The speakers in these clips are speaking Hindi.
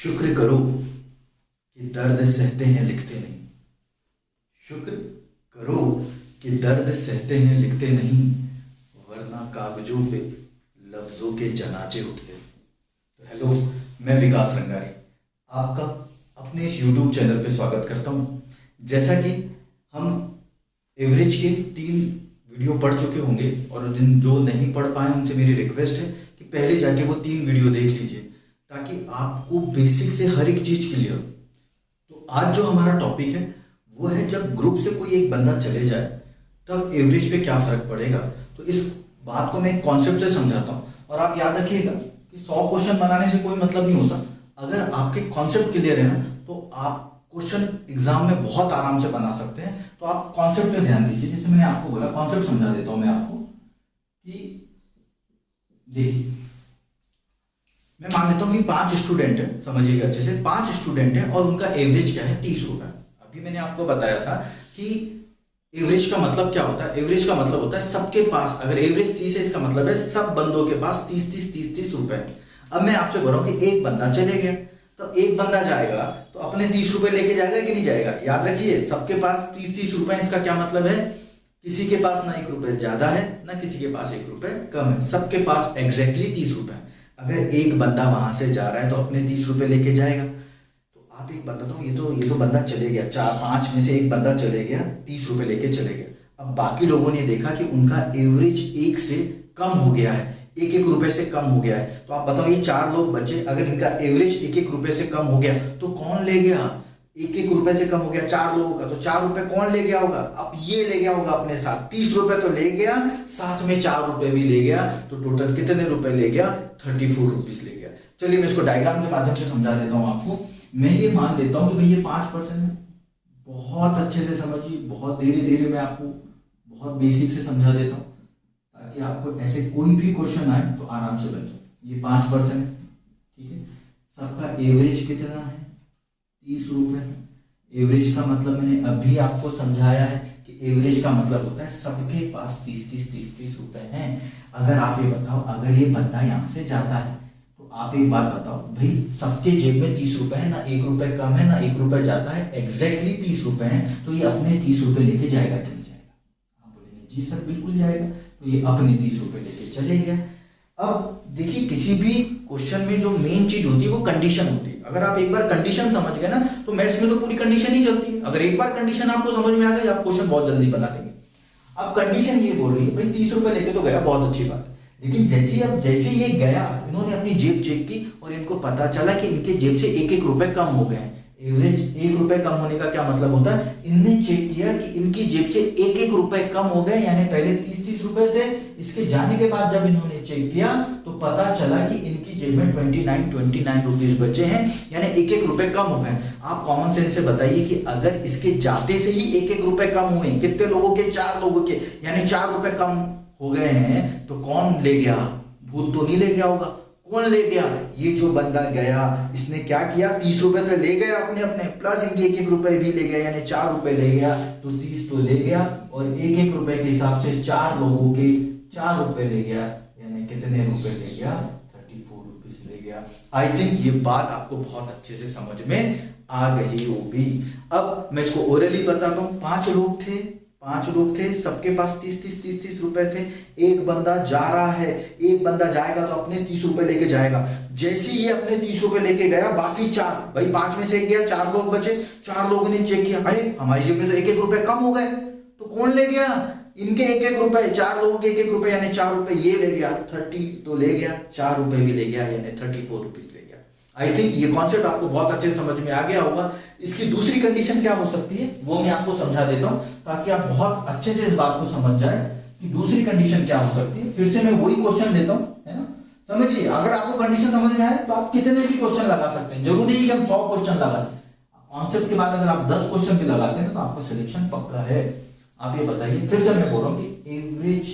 शुक्र करो कि दर्द सहते हैं लिखते नहीं। शुक्र करो कि दर्द सहते हैं लिखते नहीं, वरना कागजों पे लफ्जों के जनाजे उठते। तो हेलो, मैं विकास रंगारी आपका अपने इस यूट्यूब चैनल पे स्वागत करता हूँ। जैसा कि हम एवरेज के 3 वीडियो पढ़ चुके होंगे और जिन जो नहीं पढ़ पाए उनसे मेरी रिक्वेस्ट है कि पहले जाके वो 3 वीडियो देख लीजिए ताकि आपको बेसिक से हर एक चीज क्लियर हो। तो आज जो हमारा टॉपिक है वो है जब ग्रुप से कोई एक बंदा चले जाए तब एवरेज पे क्या फर्क पड़ेगा। तो इस बात को मैं एक कॉन्सेप्ट से समझाता हूँ और आप याद रखिएगा कि 100 क्वेश्चन बनाने से कोई मतलब नहीं होता। अगर आपके कॉन्सेप्ट क्लियर है ना तो आप क्वेश्चन एग्जाम में बहुत आराम से बना सकते हैं। तो आप कॉन्सेप्ट पे ध्यान दीजिए। जैसे मैंने आपको बोला, कॉन्सेप्ट समझा देता हूं मैं आपको कि देखिए, मैं मान लेता हूं कि 5 स्टूडेंट है, समझिएगा अच्छे से। 5 स्टूडेंट है और उनका एवरेज क्या है, 30 रुपए। अभी मैंने आपको बताया था कि एवरेज का मतलब क्या होता है। एवरेज का मतलब होता है सबके पास, अगर एवरेज 30 है इसका मतलब है सब बंदों के पास 30 रुपए। अब मैं आपसे बोल रहा हूं कि एक बंदा चले गया तो एक बंदा जाएगा तो अपने 30 रुपए लेके जाएगा कि नहीं जाएगा। याद रखिए, सबके पास 30 रुपए। इसका क्या मतलब है, किसी के पास ना 1 रुपए ज्यादा है ना किसी के पास 1 रुपए कम है, सबके पास एग्जैक्टली 30 रुपए। अगर एक बंदा वहां से जा रहा है तो अपने 30 रुपए लेके जाएगा। तो आप एक बताता हूँ, ये तो बंदा चले गया, 4-5 में से एक बंदा चले गया, 30 रुपए लेके चले गया। अब बाकी लोगों ने देखा कि उनका एवरेज 1 से कम हो गया है, 1-1 रुपए से कम हो गया है। तो आप बताओ, ये 4 लोग बचे, अगर इनका एवरेज 1-1 रुपए से कम हो गया तो कौन ले गया। 1-1 रुपए से कम हो गया 4 लोगों का, तो 4 रुपए कौन ले गया होगा। अब ये ले गया होगा अपने साथ 30 रुपए तो ले गया, साथ में 4 रुपए भी ले गया। तो टोटल कितने रुपए ले गया, 34 रुपीज ले गया। चलिए मैं इसको डायग्राम के माध्यम से समझा देता हूँ आपको। मैं ये मान लेता हूँ कि भाई ये 5% है। बहुत अच्छे से समझिए, बहुत धीरे धीरे मैं आपको बहुत बेसिक से समझा देता हूँ ताकि आपको ऐसे कोई भी क्वेश्चन आए तो आराम से बन जाए। ये 5% है, ठीक है। सबका एवरेज कितना है, 30 रुपए। एवरेज का मतलब मैंने अभी आपको समझाया है कि एवरेज का मतलब होता है सबके पास 30 रुपए हैं। अगर आप ये बताओ, अगर ये बंदा यहाँ से जाता है तो आप एक बात बताओ भाई, सबके जेब में 30 रुपए है ना, 1 रुपए कम है ना 1 रुपए जाता है, एग्जैक्टली 30 रुपए है। तो ये अपने 30 रुपए लेके जाएगा कि नहीं जाएगा। आप बोलेंगे जी सर बिल्कुल जाएगा। तो ये अपने 30 रुपए लेके चले गया। अब देखिए, किसी भी क्वेश्चन में जो मेन चीज होती है वो कंडीशन होती है। अगर आप एक बार कंडीशन समझ गए ना तो मैथ्स में तो पूरी कंडीशन ही चलती है। अगर एक बार कंडीशन आपको समझ में आ गई, आप क्वेश्चन बहुत जल्दी बना देंगे। अब कंडीशन ये बोल रही है भाई 30 रुपए लेके तो गया, बहुत अच्छी बात है। लेकिन जैसे ये गया, इन्होंने अपनी जेब चेक की और इनको पता चला कि इनके जेब से 1-1 रुपए कम हो गए। एवरेज 1 रुपए कम होने का क्या मतलब होता है, इनने चेक किया कि इनकी जेब से 1-1 रुपए कम हो गए, यानी पहले 30 रुपए थे। इसके जाने के बाद जब इन्होंने चेक किया तो पता चला कि इनकी जेब में 29 रुपीज बचे हैं, यानी 1-1 रुपए कम हो गए। आप कॉमन सेंस से बताइए कि अगर इसके जाते से ही 1-1 रुपए कम हुए, कितने लोगों के, 4 लोगों के, यानी 4 रुपए कम हो गए हैं, तो कौन ले गया, भूत तो नहीं ले गया होगा। कौन ले गया, ये जो बंदा गया इसने क्या किया, 30 रुपए तो ले गया अपने अपने, प्लस इनके 1-1 रुपए भी ले गया, यानी 4 रुपए ले गया। तो 30 तो ले गया और 1-1 रुपए के हिसाब से 4 लोगों के 4 रुपए ले गया, यानी कितने रुपए ले गया, 34 रुपीज ले गया। आई थिंक ये बात आपको बहुत अच्छे से समझ में आ गई होगी। अब मैं इसको ओरली बताता हूँ। 5 लोग थे, सबके पास 30 रुपए थे। एक बंदा जा रहा है, एक बंदा जाएगा तो अपने 30 रुपए लेके जाएगा। जैसे ही अपने 30 रुपए लेके गया, बाकी 4, भाई 5 में से एक गया, 4 लोग बचे। 4 लोगों ने चेक किया, अरे हमारी जेब में तो 1-1 रुपए कम हो गए। तो कौन ले गया, इनके 1-1 रुपए, 4 लोगों के 1-1 रुपए, यानी 4 रुपए ये ले गया, 30 तो ले गया, 4 रुपए भी ले गया, यानी 34 रुपीज ले गया। आई थिंक ये कॉन्सेप्ट आपको बहुत अच्छे से समझ में आ गया होगा। इसकी दूसरी कंडीशन क्या हो सकती है वो मैं आपको समझा देता हूं ताकि आप बहुत अच्छे से इस बात को समझ जाए कि दूसरी कंडीशन क्या हो सकती है। फिर से मैं वही क्वेश्चन लेता हूं, है ना। समझिए, अगर आपको कंडीशन समझ में आए तो आप कितने भी क्वेश्चन लगा सकते हैं। जरूरी नहीं कि हम 100 क्वेश्चन लगा। कॉन्सेप्ट के बाद अगर आप 10 क्वेश्चन भी लगाते हैं तो आपका सिलेक्शन पक्का है। आप ये बताइए, फिर से मैं बोल रहा हूँ कि एवरेज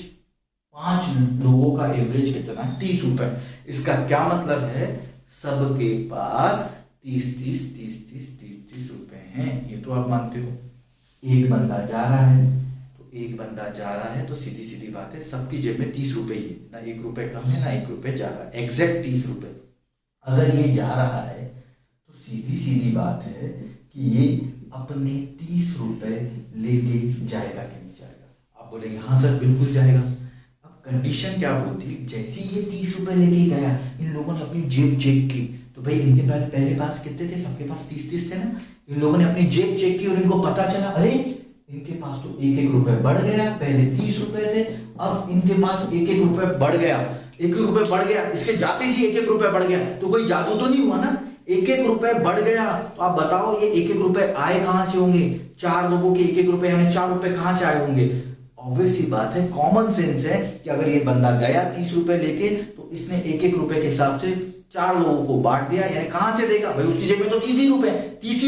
5 लोगों का एवरेज कितना है, 30 रुपए। इसका क्या मतलब है, सबके पास 30 रुपए हैं। ये तो आप मानते हो। एक बंदा जा रहा है तो सीधी सीधी बात है, सबकी जेब में 30 रुपए ही है, ना 1 रुपए कम है ना 1 रुपए ज्यादा, एग्जैक्ट 30 रुपए। अगर ये जा रहा है सीधी सीधी बात है कि ये अपने 30 रुपए लेके जाएगा कि नहीं जाएगा। आप बोलेंगे हाँ सर बिल्कुल जाएगा। अब कंडीशन क्या बोलती है, जैसे ये 30 रुपए लेके गया, इन लोगों ने अपनी जेब चेक की, तो भाई इनके पास पहले पास कितने थे, सबके पास 30-30 थे ना। इन लोगों ने अपनी जेब चेक की और इनको पता चला अरे इनके पास तो 1-1 रुपए बढ़ गया, पहले 30 रुपए थे, अब इनके पास 1-1 रुपए बढ़ गया, 1 रुपए बढ़ गया, इसके जाते ही 1-1 रुपए बढ़ गया। तो कोई जादू तो नहीं हुआ ना, 1-1 रुपए बढ़ गया। तो आप बताओ ये 1-1 रुपए आए कहां से होंगे, 4 लोगों के 1-1 रुपए यानी 4 रुपए कहां से आए होंगे। ऑब्वियस सी बात है, कॉमन सेंस है कि अगर ये बंदा गया 30 रुपए लेके तो इसने 1-1 रुपए के हिसाब से 4 लोगों को बांट दिया, यानी कहां से देगा भाई, उसकी जेब में तो 30 ही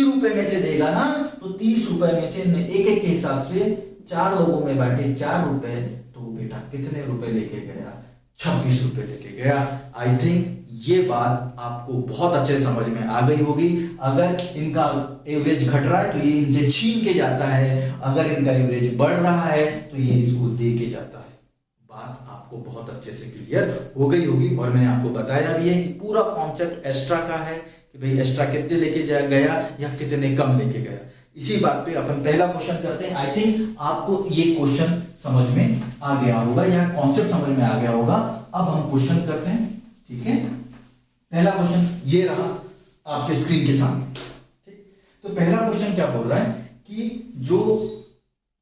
रुपए में से देगा ना। तो 30 रुपए में से 1-1 के हिसाब से 4 लोगों में बांटे 4 रुपए, तो बेटा कितने रुपए लेके गया, 26 रुपए लेके गया। आई थिंक ये बात आपको बहुत अच्छे से समझ में आ गई होगी। अगर इनका एवरेज घट रहा है तो ये इनसे छीन के जाता है, अगर इनका एवरेज बढ़ रहा है तो ये इसको दे के जाता है। बात आपको बहुत अच्छे से क्लियर हो गई होगी। और मैंने आपको बताया भी है कि पूरा कॉन्सेप्ट एक्स्ट्रा का है कि भाई एक्स्ट्रा कितने लेके गया या कितने कम लेके गया। इसी बात पे अपन पहला क्वेश्चन करते हैं। आई थिंक आपको ये क्वेश्चन समझ में आ गया होगा या कॉन्सेप्ट समझ में आ गया होगा। अब हम क्वेश्चन करते हैं, ठीक है। पहला क्वेश्चन ये रहा आपके स्क्रीन के सामने, ठीक। तो पहला क्वेश्चन क्या बोल रहा है कि जो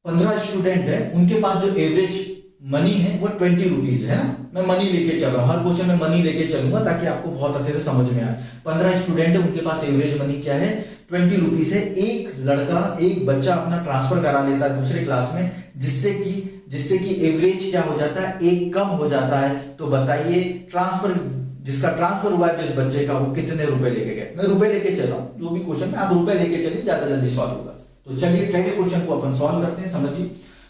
15 स्टूडेंट है उनके पास जो एवरेज मनी है वो 20 रुपीज है ना। मैं मनी लेके चल रहा हूं, हर क्वेश्चन में मनी लेके चलूंगा ताकि आपको बहुत अच्छे से समझ में आए। 15 स्टूडेंट है, उनके पास एवरेज मनी क्या है, 20 रुपीज है। एक बच्चा अपना ट्रांसफर करा लेता है दूसरे क्लास में, जिससे कि एवरेज क्या हो जाता है, 1 कम हो जाता है। तो बताइए जिसका ट्रांसफर हुआ है जिस बच्चे का, वो कितने रुपए लेके गए। मैं रुपए लेके चल रहा हूं, जो भी क्वेश्चन में आप रुपए लेके चलिए, ज्यादा जल्दी सॉल्व होगा। तो चलिए क्वेश्चन को अपन सॉल्व करते हैं, समझिए।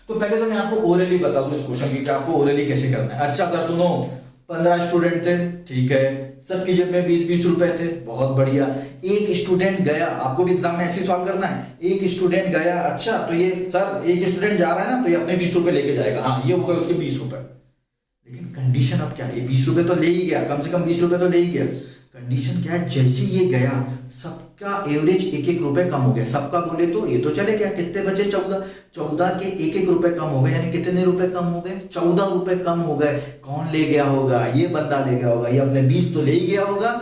तो पहले तो मैं आपको ओरली बता दूं इस क्वेश्चन की कि आपको ओरली कैसे करना है। अच्छा सर सुनो, 15 स्टूडेंट थे, ठीक है, सबकी जेब में 20-20 रुपए थे, बहुत बढ़िया। एक स्टूडेंट गया, आपको भी एग्जाम में ऐसे ही सॉल्व करना है। एक स्टूडेंट गया, अच्छा तो ये सर एक स्टूडेंट जा रहा है ना, तो ये अपने 20 रुपए लेके जाएगा, हाँ ये हो गए उसके 20 रुपए। लेकिन कंडीशन अब क्या है, ये 20 रुपए तो ले ही गया, कम से कम 20 रुपए तो ले ही गया। कंडीशन क्या है, जैसे ये गया सबका एवरेज 1-1 रुपए कम हो गया। सबका बोले तो ये तो चले गया, कितने बचे, 14 के 1-1 रुपए कम हो गए, यानी कितने रुपए कम हो गए, 14 रुपए कम हो गए। कौन ले गया होगा, ये बंदा ले गया होगा। ये अपने 20 तो ले ही गया होगा,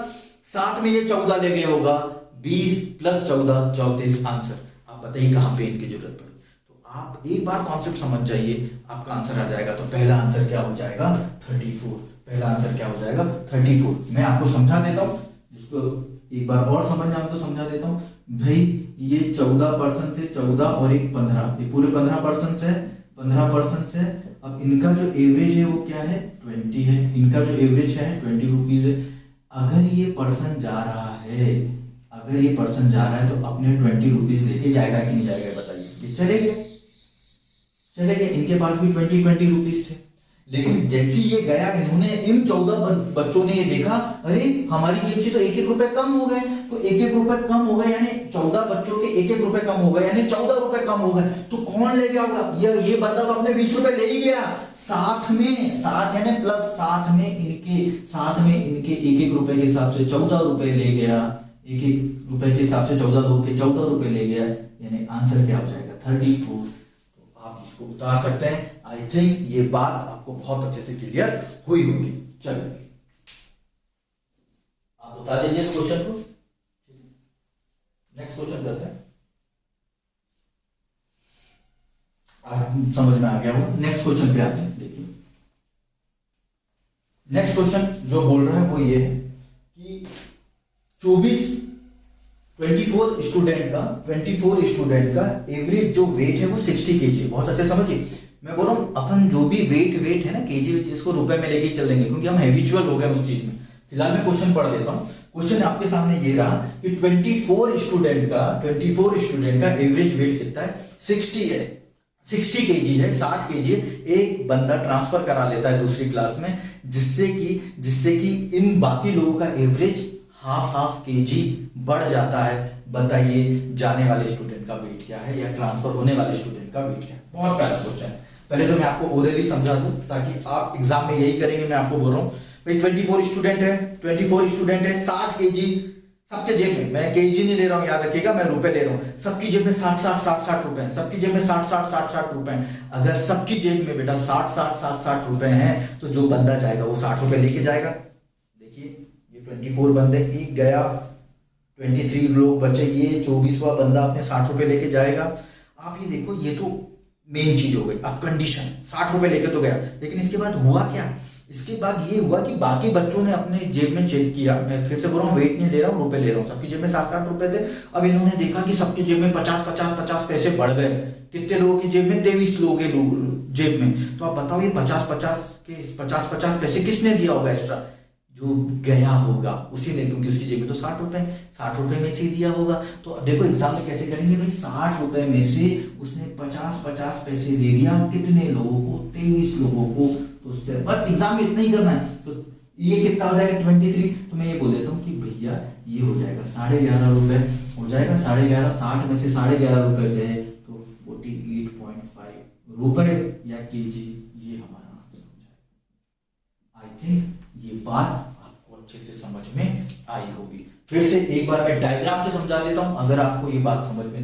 साथ में ये 14 ले गया होगा। 20 + 14 34 आंसर। आप बताइए कहां पे इनकी जरूरत पड़ी। तो आप एक बार कॉन्सेप्ट समझ जाइए, आपका आंसर आ जाएगा। तो पहला आंसर क्या हो जाएगा, 34। पहला आंसर क्या हो जाएगा, 34। मैं आपको समझा देता हूं, जिसको एक बार और समझना आपको समझा देता हूं। भाई ये 14% थे, 14 और 1 15, ये पूरे 15% है, 15% है। अब इनका जो एवरेज है वो क्या है, 20 है। इनका जो एवरेज है 20 रुपीज है। अगर ये पर्सन जा रहा है, अगर ये पर्सन जा रहा है तो अपने 20 रुपीज लेके जाएगा कि नहीं जाएगा, बताइए। चले गए, इनके पास भी 20 रुपीज थे। लेकिन जैसे ये गया, इन्होंने इन 14 बच्चों ने ये देखा, अरे हमारी जेब से तो 1-1 रुपए कम हो गए। तो 1-1 रुपए कम हो गए, यानी 14 बच्चों के 1-1 रुपए कम हो गए, यानी 14 रुपए कम हो गए। तो कौन ले गया होगा, ये बंदा तो अपने 20 रुपए ले ही गया। साथ यानी प्लस साथ में इनके 1-1 रुपए के हिसाब से 14 रुपए ले गया। 1-1 रुपए के हिसाब से 14 लोग के 14 रुपए ले गया, यानी आंसर क्या हो जाएगा, 34। आप इसको उतार सकते हैं। आई थिंक ये बात आपको बहुत अच्छे से क्लियर हुई होगी। चलिए आप उतार लीजिए इस क्वेश्चन को। नेक्स्ट क्वेश्चन करते हैं, आप समझ में आ गया हो। नेक्स्ट क्वेश्चन पे आते हैं। देखिए नेक्स्ट क्वेश्चन जो बोल रहा है वो ये है कि 24 24 स्टूडेंट का एवरेज जो वेट है वो 60 kg। बहुत अच्छे समझिए, मैं बोल रहा हूँ अपन जो भी वेट है ना, केजी इसको रुपए में लेके चल लेंगे क्योंकि हम हैबिचुअल हो गए उस चीज में। फिलहाल मैं क्वेश्चन पढ़ देता हूँ। क्वेश्चन आपके सामने ये रहा कि 24 स्टूडेंट का एवरेज वेट कितना है, 60 है, 60 kg है, 60 kg है। एक बंदा ट्रांसफर करा लेता है दूसरी क्लास में, जिससे कि इन बाकी लोगों का एवरेज हाफ kg बढ़ जाता है। बताइए जाने वाले स्टूडेंट का वेट क्या है या ट्रांसफर होने वाले स्टूडेंट का वेट क्या है। बहुत प्यारा क्वेश्चन है। पहले तो मैं आपको ओरली समझा दूं ताकि आप एग्जाम में यही करेंगे। मैं आपको बोल रहा हूं भाई 24 स्टूडेंट है, 60 kg, सबके जेब में, मैं केजी नहीं ले रहा हूँ, याद रखिएगा, मैं रुपए ले रहा हूँ। सबकी जेब में 60 रुपए हैं, सबकी जेब में 60 रुपए हैं। अगर सबकी जेब में बेटा 60 रुपए हैं तो जो बंदा जाएगा वो 60 रुपए लेके जाएगा। देखिए ये 24 बंदे, एक गया, 23 लोग बचे, ये 24वां बंदा अपने 60 रुपए लेके जाएगा। आप ये देखो, ये तो मेन चीज हो गई। अब कंडीशन 60 रुपए लेके तो गया, लेकिन इसके बाद हुआ क्या? इसके बाद ये हुआ कि बाकी बच्चों ने अपने जेब में चेक किया। मैं फिर से बोल रहा हूँ, वेट नहीं ले रहा हूँ, रुपए ले रहा हूँ। सबकी जेब में 60 रुपए थे। अब इन्होंने देखा कि सबकी जेब में 50 पैसे बढ़ गए। कितने लोगों की जेब में? 23 लोगों के जेब में। तो आप बताओ ये 50 पैसे किसने दिया होगा एक्स्ट्रा? जो गया होगा उसी ने, क्योंकि उसकी जेब में तो 60 रुपए में से दिया होगा। तो देखो एग्जाम में कैसे करेंगे भाई, 60 रुपए में से उसने 50 पैसे दे दिया। कितने लोगों को? 23 लोगों को। तो उससे बस एग्जाम में इतना ही करना है। तो ये कितना हो जाएगा? 23। तो मैं ये बोल देता हूँ कि भैया ये हो जाएगा 11.5 रुपए हो जाएगा। 11.5, 60 में से 11.5 रुपए गए तो 48.5 रुपए या केजी, ये हमारा आंसर हो जाएगा। आई थिंक ये बात आपको अच्छे से समझ में आई होगी। फिर से एक बार मैं डायग्राम से समझा देता हूँ। अगर आपको ये बात समझ में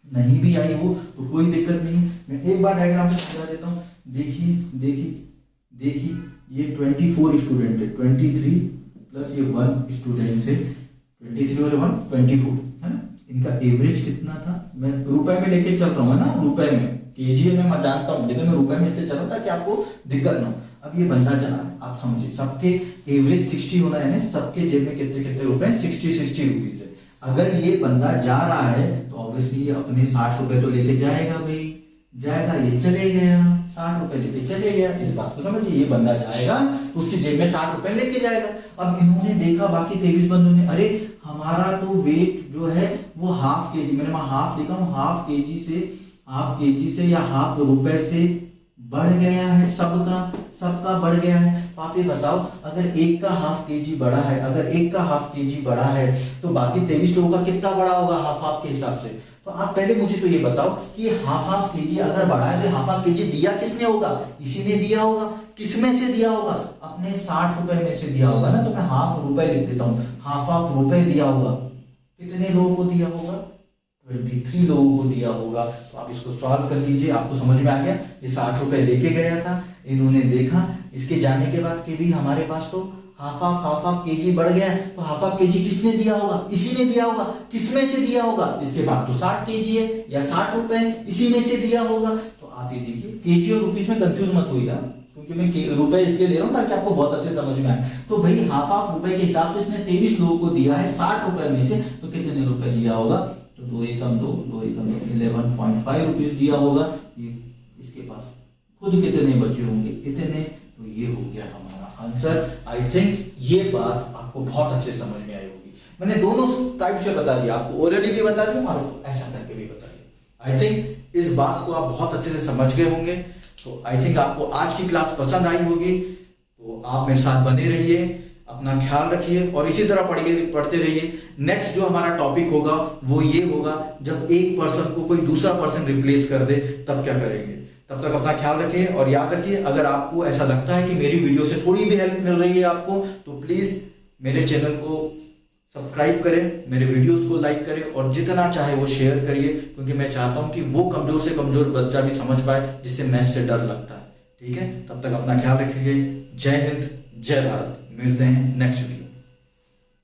नहीं भी आई हो तो कोई दिक्कत नहीं, मैं एक बार डायग्राम से समझा देता हूँ। देखिए ये 24 स्टूडेंट है, 23 प्लस ये 1 स्टूडेंट थे, 23 और 1 24 है ना। इनका एवरेज कितना था? मैं रुपए में लेके चल रहा हूँ ना, रुपए में। केजी में मैं जानता हूँ, लेकिन मैं रुपए में इसलिए चल रहा हूँ ताकि आपको दिक्कत ना हो। अब ये बंदा चला है, आप समझिए, सबके एवरेज 60 होना है ना। सबके जेब में कितने रुपए? 60 रुपीज है। अगर ये बंदा जा रहा है तो ऑब्वियसली अपने 60 रुपए तो लेके जाएगा भाई, जाएगा। ये चले गया, 60 रुपए लेके चले गया। इस बात को समझिए, ये बंदा जाएगा तो उसकी जेब में 60 रुपए लेके जाएगा। अब इन्होंने देखा, बाकी 23 बंदों ने, अरे हमारा तो वेट जो है वो हाफ केजी, मैंने वहां हाफ लिखा हूँ, हाफ केजी से या हाफ रुपए से बढ़ गया है। सबका बढ़ गया है। तो आप ये बताओ, अगर एक का हाफ केजी बढ़ा है तो बाकी 23 लोगों का कितना बढ़ा होगा हाफ के हिसाब से? तो आप पहले मुझे तो ये बताओ कि हाफ केजी अगर बढ़ा है तो हाफ केजी दिया किसने होगा? इसी ने दिया होगा। किसमें से दिया होगा? अपने 60 रुपए में से दिया होगा ना। तो मैं हाफ रुपए लिख देता हूँ, हाफ रुपए दिया होगा। कितने लोगों को दिया होगा? 23 लोगों को दिया होगा। तो आप इसको सॉल्व कर लीजिए, आपको समझ में आ गया। ये 60 रुपए लेके गया था, इन्होंने देखा, इसके जाने के बाद कि भी हमारे पास तो हाफ केजी बढ़ गया है। तो हाफ केजी किसने दिया होगा? इसी ने दिया होगा। किसमें से दिया होगा? इसके बाद तो 60 केजी है या 60 रुपए, इसी में से दिया होगा। तो आप ये देखिए, केजी और रुपीस में कंफ्यूज मत होइएगा, क्योंकि मैं रुपए इसलिए ले रहा हूँ ताकि आपको बहुत अच्छे समझ में आए। तो भाई हाफ रुपए के हिसाब से इसने 23 लोगों को दिया है 60 रुपए में से। तो कितने रुपए दिया होगा? तो 2 एकम 2 11.5 रुपीज दिया होगा। ये इसके पास खुद कितने बचे होंगे? इतने। तो ये हो गया हमारा आंसर। आई थिंक ये बात आपको बहुत अच्छे समझ में आई होगी। मैंने दोनों टाइप से बता दिया, आपको ओरली भी बता दिया, आपको ऐसा करके भी बता दिया। आई थिंक इस बात को आप बहुत अच्छे से समझ गए होंगे। तो आई थिंक आपको आज की क्लास पसंद आई होगी। तो आप मेरे साथ बने रहिए, अपना ख्याल रखिए और इसी तरह पढ़ते रहिए। नेक्स्ट जो हमारा टॉपिक होगा वो ये होगा, जब एक पर्सन को कोई दूसरा पर्सन रिप्लेस कर दे तब क्या करेंगे। तब तक अपना ख्याल रखिए और याद रखिए, अगर आपको ऐसा लगता है कि मेरी वीडियो से थोड़ी भी हेल्प मिल रही है आपको, तो प्लीज मेरे चैनल को सब्सक्राइब करें, मेरे वीडियोस को लाइक करें और जितना चाहे वो शेयर करिए, क्योंकि मैं चाहता हूं कि वो कमजोर से कमजोर बच्चा भी समझ पाए जिससे मैथ्स से डर लगता है। ठीक है, तब तक अपना ख्याल रखिए। जय हिंद, जय भारत। मिलते हैं नेक्स्ट वीडियो।